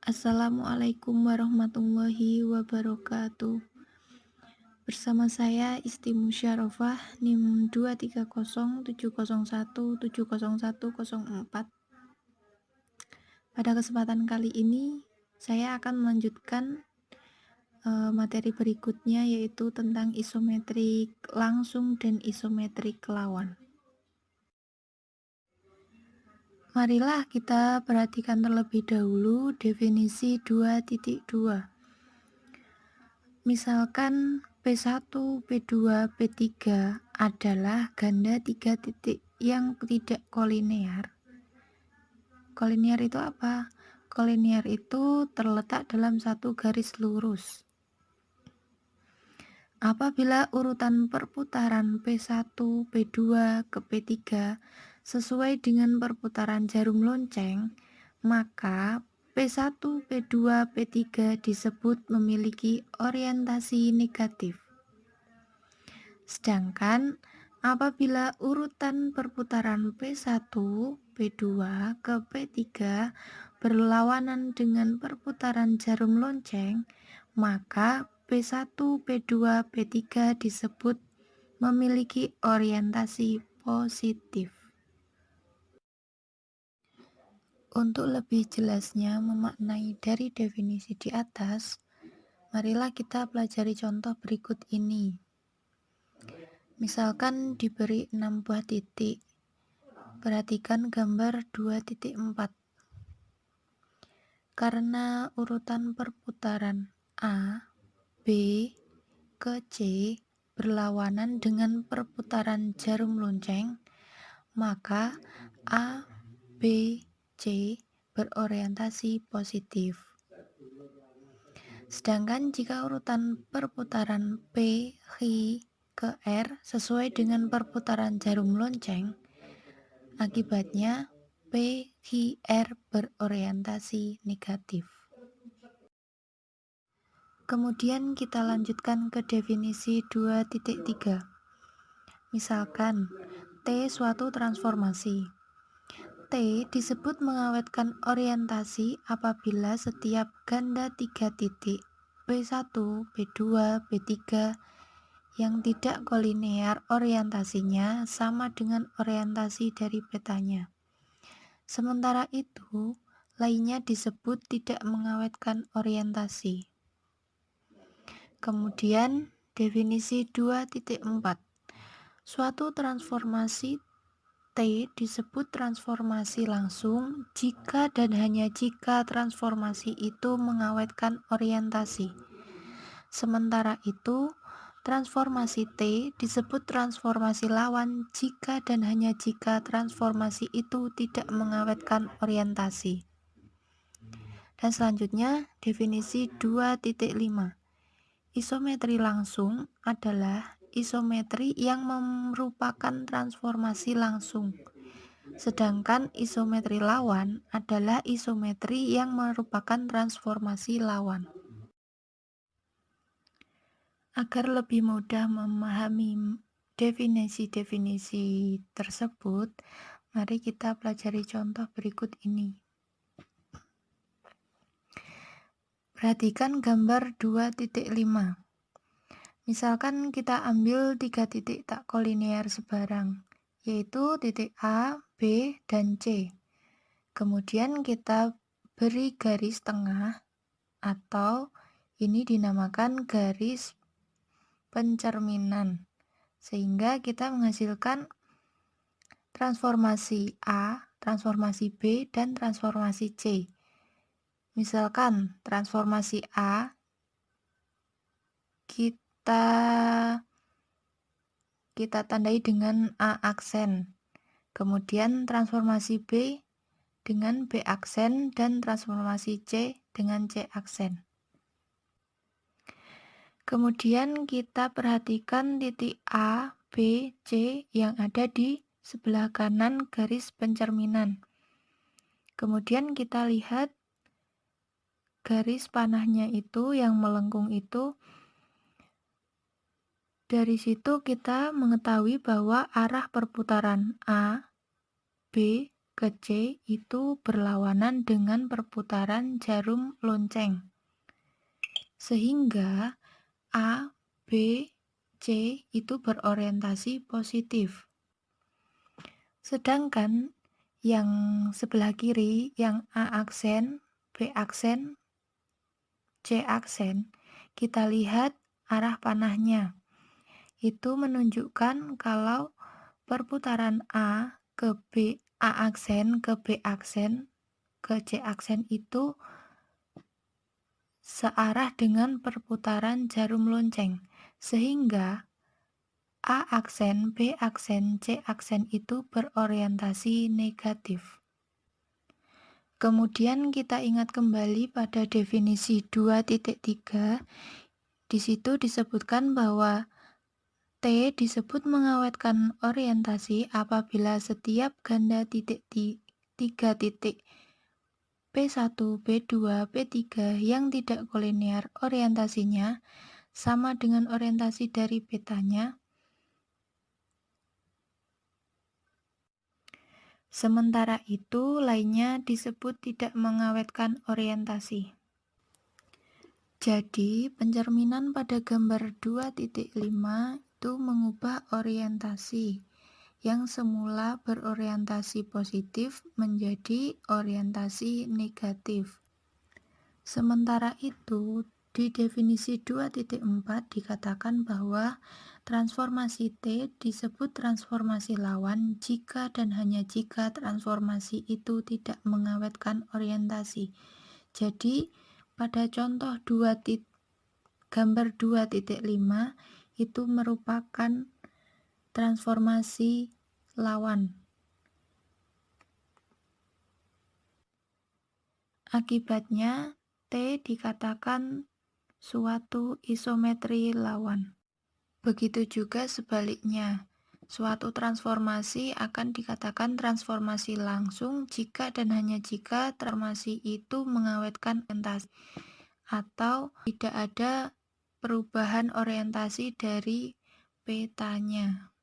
Assalamualaikum warahmatullahi wabarakatuh. Bersama saya Isti Musyarofah NIM 2307017017004. Pada kesempatan kali ini saya akan melanjutkan materi berikutnya, yaitu tentang isometrik langsung dan isometrik lawan. Marilah kita perhatikan terlebih dahulu definisi 2.2. Misalkan P1, P2, P3 adalah ganda 3 titik yang tidak kolinear. Kolinear itu apa? Kolinear itu terletak dalam satu garis lurus. Apabila urutan perputaran P1, P2 ke P3 sesuai dengan perputaran jarum lonceng, maka P1, P2, P3 disebut memiliki orientasi negatif. Sedangkan apabila urutan perputaran P1, P2 ke P3 berlawanan dengan perputaran jarum lonceng, maka P1, P2, P3 disebut memiliki orientasi positif. Untuk lebih jelasnya memaknai dari definisi di atas, marilah kita pelajari contoh berikut ini. Misalkan diberi 6 buah titik. Perhatikan gambar 2.4. Karena urutan perputaran A, B, ke C berlawanan dengan perputaran jarum lonceng, maka A, B, C berorientasi positif. Sedangkan jika urutan perputaran P, Q ke R sesuai dengan perputaran jarum lonceng, akibatnya P, Q, R berorientasi negatif. Kemudian kita lanjutkan ke definisi 2.3. Misalkan T suatu transformasi. T disebut mengawetkan orientasi apabila setiap ganda 3 titik P1, P2, P3 yang tidak kolinear orientasinya sama dengan orientasi dari petanya. Sementara itu, lainnya disebut tidak mengawetkan orientasi. Kemudian definisi 2.4. Suatu transformasi T disebut transformasi langsung jika dan hanya jika transformasi itu mengawetkan orientasi. Sementara itu, transformasi T disebut transformasi lawan jika dan hanya jika transformasi itu tidak mengawetkan orientasi. Dan selanjutnya, definisi 2.5. Isometri langsung adalah isometri yang merupakan transformasi langsung. Sedangkan isometri lawan adalah isometri yang merupakan transformasi lawan. Agar lebih mudah memahami definisi-definisi tersebut, mari kita pelajari contoh berikut ini. Perhatikan gambar 2.5. Misalkan kita ambil 3 titik tak kolinear sebarang, yaitu titik A, B, dan C. Kemudian kita beri garis tengah atau ini dinamakan garis pencerminan, sehingga kita menghasilkan transformasi A, transformasi B, dan transformasi C. Misalkan transformasi A kita tandai dengan A aksen. Kemudian transformasi B dengan B aksen dan transformasi C dengan C aksen. Kemudian kita perhatikan titik A, B, C yang ada di sebelah kanan garis pencerminan. Kemudian kita lihat garis panahnya itu yang melengkung itu. Dari situ kita mengetahui bahwa arah perputaran A, B, ke C itu berlawanan dengan perputaran jarum lonceng. Sehingga A, B, C itu berorientasi positif. Sedangkan yang sebelah kiri, yang A aksen, B aksen, C aksen, kita lihat arah panahnya. Itu menunjukkan kalau perputaran A ke B, A aksen ke B aksen ke C aksen itu searah dengan perputaran jarum lonceng, sehingga A aksen, B aksen, C aksen itu berorientasi negatif. Kemudian kita ingat kembali pada definisi 2.3. Di situ disebutkan bahwa T disebut mengawetkan orientasi apabila setiap ganda titik 3 titik P1, P2, P3 yang tidak kolinear orientasinya sama dengan orientasi dari petanya. Sementara itu, lainnya disebut tidak mengawetkan orientasi. Jadi, pencerminan pada gambar 2.5 itu mengubah orientasi yang semula berorientasi positif menjadi orientasi negatif. Sementara itu, di definisi 2.4 dikatakan bahwa transformasi T disebut transformasi lawan jika dan hanya jika transformasi itu tidak mengawetkan orientasi. Jadi, pada contoh gambar 2.5 itu merupakan transformasi lawan. Akibatnya, T dikatakan suatu isometri lawan. Begitu juga sebaliknya, suatu transformasi akan dikatakan transformasi langsung jika dan hanya jika transformasi itu mengawetkan orientasi atau tidak ada perubahan orientasi dari petanya.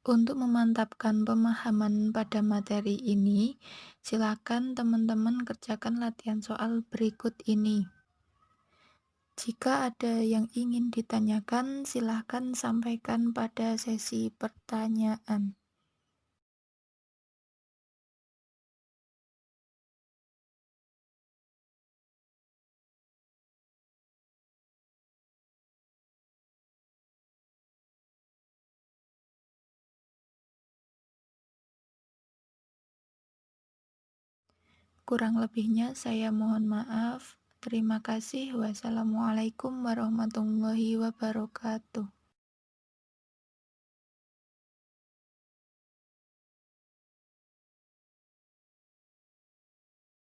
Untuk memantapkan pemahaman pada materi ini, silakan teman-teman kerjakan latihan soal berikut ini. Jika ada yang ingin ditanyakan, silakan sampaikan pada sesi pertanyaan. Kurang lebihnya saya mohon maaf. Terima kasih. Wassalamualaikum warahmatullahi wabarakatuh.